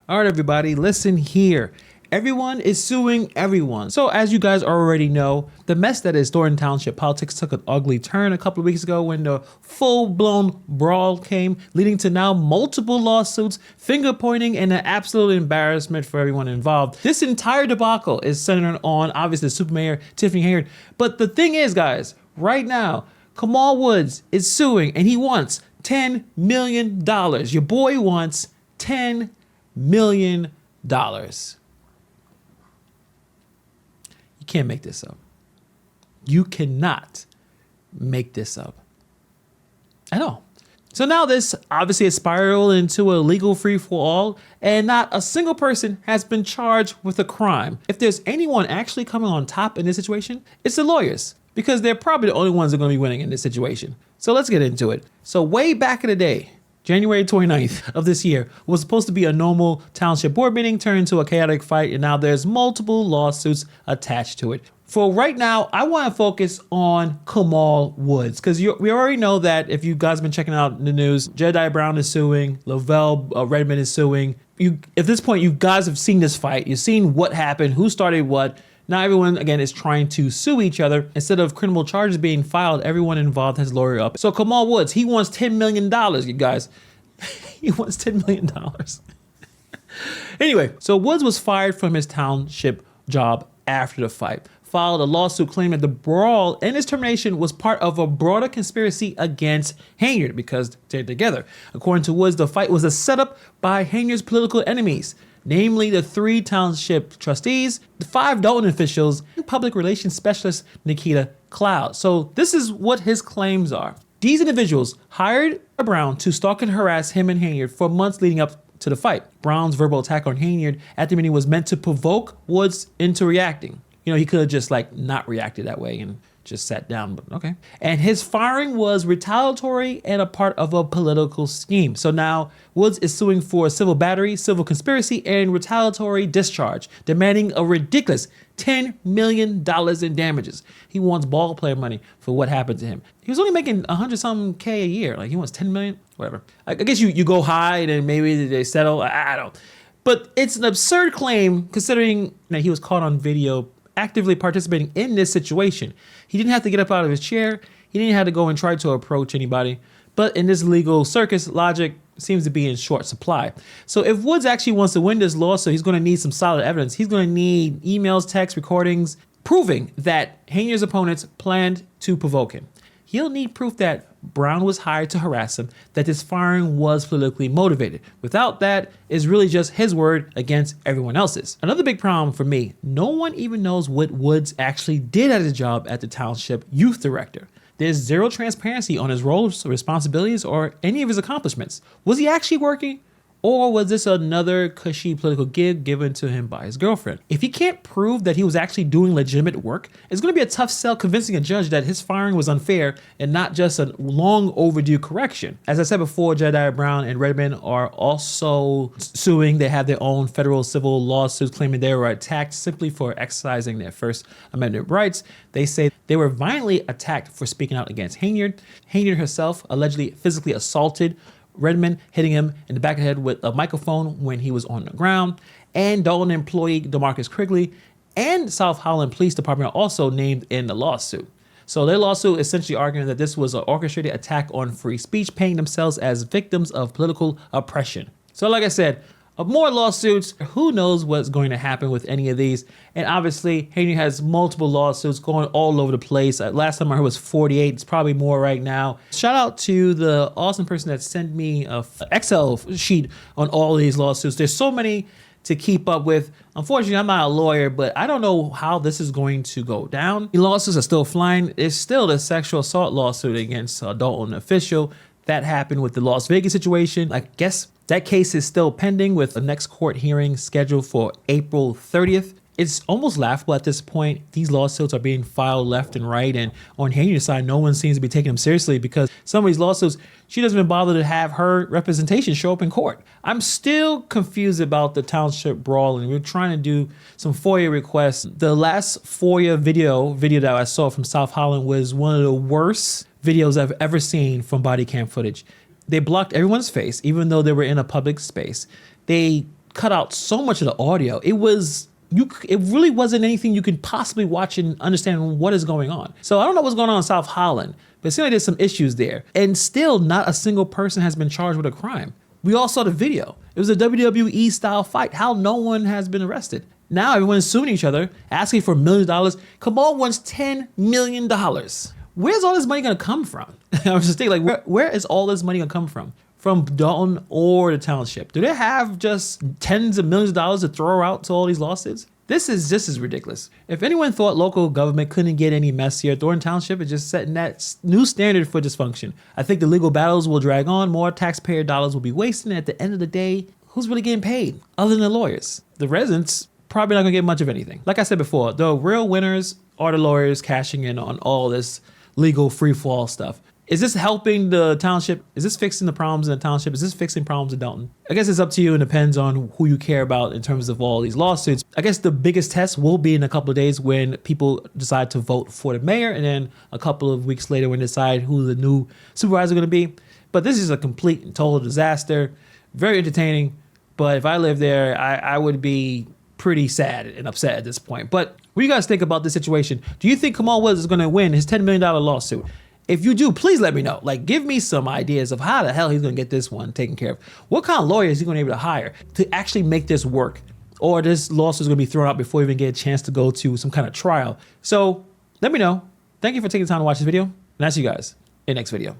All right, everybody, listen here. Everyone is suing everyone. So as you guys already know, the mess that is Thornton Township politics took an ugly turn a couple of weeks ago when the full-blown brawl came, leading to now multiple lawsuits, finger pointing, and an absolute embarrassment for everyone involved. This entire debacle is centered on, obviously, Super Mayor Tiffany Henyard. But the thing is, guys, right now, Kamal Woods is suing and he wants $10 million. Your boy wants $10 million. You can't make this up. You cannot make this up at all. So now this obviously has spiraled into a legal free-for-all, and not a single person has been charged with a crime. If there's anyone actually coming on top in this situation, it's the lawyers, because they're probably the only ones that are going to be winning in this situation. So let's get into it. So way back in the day, January 29th of this year was supposed to be a normal township board meeting turned into a chaotic fight, and now there's multiple lawsuits attached to it. For right now, I want to focus on Kamal Woods, because we already know that if you guys have been checking out the news, Jedediah Brown is suing, Lavelle Redmond is suing. At this point, you guys have seen this fight. You've seen what happened, who started what. Now everyone, again, is trying to sue each other. Instead of criminal charges being filed, everyone involved has lawyer up. So Kamal Woods, he wants $10 million, you guys. He wants $10 million. Anyway, so Woods was fired from his township job after the fight, filed a lawsuit claiming that the brawl and his termination was part of a broader conspiracy against Henyard because they're together. According to Woods, the fight was a setup by Henyard's political enemies, namely the 3 township trustees, the 5 Dalton officials, and public relations specialist Nikita Cloud. So this is what his claims are. These individuals hired Brown to stalk and harass him and Henyard for months leading up to the fight. Brown's verbal attack on Henyard at the meeting was meant to provoke Woods into reacting. You know, he could have just not reacted that way and just sat down, but okay. And his firing was retaliatory and a part of a political scheme. So now Woods is suing for civil battery, civil conspiracy, and retaliatory discharge, demanding a ridiculous $10 million in damages. He wants ball player money for what happened to him. He was only making 100-something K a year. Like, he wants 10 million, whatever. I guess you go high and then maybe they settle. I don't. But it's an absurd claim considering that he was caught on video actively participating in this situation. He didn't have to get up out of his chair. He didn't have to go and try to approach anybody. But in this legal circus, logic seems to be in short supply. So if Woods actually wants to win this lawsuit, he's going to need some solid evidence. He's going to need emails, texts, recordings, proving that Henyard's opponents planned to provoke him. He'll need proof that Brown was hired to harass him, that this firing was politically motivated. Without that, it's really just his word against everyone else's. Another big problem for me, no one even knows what Woods actually did at his job at the township youth director. There's zero transparency on his roles, responsibilities, or any of his accomplishments. Was he actually working? Or was this another cushy political gig given to him by his girlfriend? If he can't prove that he was actually doing legitimate work, it's going to be a tough sell convincing a judge that his firing was unfair and not just a long overdue correction. As I said before, Jedediah Brown and Redmond are also suing. They have their own federal civil lawsuits claiming they were attacked simply for exercising their First Amendment rights. They say they were violently attacked for speaking out against Henyard. Henyard herself allegedly physically assaulted Redmond, hitting him in the back of the head with a microphone when he was on the ground. And Dalton employee DeMarcus Quigley and South Holland Police Department are also named in the lawsuit. So their lawsuit essentially arguing that this was an orchestrated attack on free speech, painting themselves as victims of political oppression. So like I said, more lawsuits. Who knows what's going to happen with any of these? And obviously, Henyard has multiple lawsuits going all over the place. Last time I heard was 48. It's probably more right now. Shout out to the awesome person that sent me a Excel sheet on all of these lawsuits. There's so many to keep up with. Unfortunately, I'm not a lawyer, but I don't know how this is going to go down. The lawsuits are still flying. It's still the sexual assault lawsuit against a Dalton official. That happened with the Las Vegas situation. I guess that case is still pending with the next court hearing scheduled for April 30th. It's almost laughable at this point. These lawsuits are being filed left and right, and on Henyard's side, no one seems to be taking them seriously because some of these lawsuits, she doesn't even bother to have her representation show up in court. I'm still confused about the township brawl, and we're trying to do some FOIA requests. The last FOIA video that I saw from South Holland was one of the worst videos I've ever seen from body cam footage. They blocked everyone's face, even though they were in a public space. They cut out so much of the audio. It really wasn't anything you could possibly watch and understand what is going on. So I don't know what's going on in South Holland, but it seems like there's some issues there. And still not a single person has been charged with a crime. We all saw the video. It was a WWE style fight. How no one has been arrested. Now everyone's suing each other, asking for millions of dollars. Kamal wants $10 million. Where's all this money gonna come from? I was just thinking, like, where is all this money gonna come from? From Dalton or the Township? Do they have just tens of millions of dollars to throw out to all these lawsuits? This is ridiculous. If anyone thought local government couldn't get any messier, Thornton Township is just setting that new standard for dysfunction. I think the legal battles will drag on, more taxpayer dollars will be wasted, and at the end of the day, who's really getting paid other than the lawyers? The residents probably not gonna get much of anything. Like I said before, the real winners are the lawyers cashing in on all this legal free fall stuff. Is this helping the Township? Is this fixing the problems in the Township? Is this fixing problems in Dalton? I guess it's up to you and depends on who you care about in terms of all these lawsuits. I guess the biggest test will be in a couple of days when people decide to vote for the mayor, and then a couple of weeks later when they decide who the new supervisor is going to be. But this is a complete and total disaster. Very entertaining. But if I lived there, I would be pretty sad and upset at this point. But what do you guys think about this situation? Do you think Kamal Willis is going to win his $10 million lawsuit? If you do, please let me know. Like, give me some ideas of how the hell he's gonna get this one taken care of. What kind of lawyer is he gonna be able to hire to actually make this work? Or this lawsuit is gonna be thrown out before you even get a chance to go to some kind of trial. So let me know. Thank you for taking the time to watch this video, and I'll see you guys in the next video.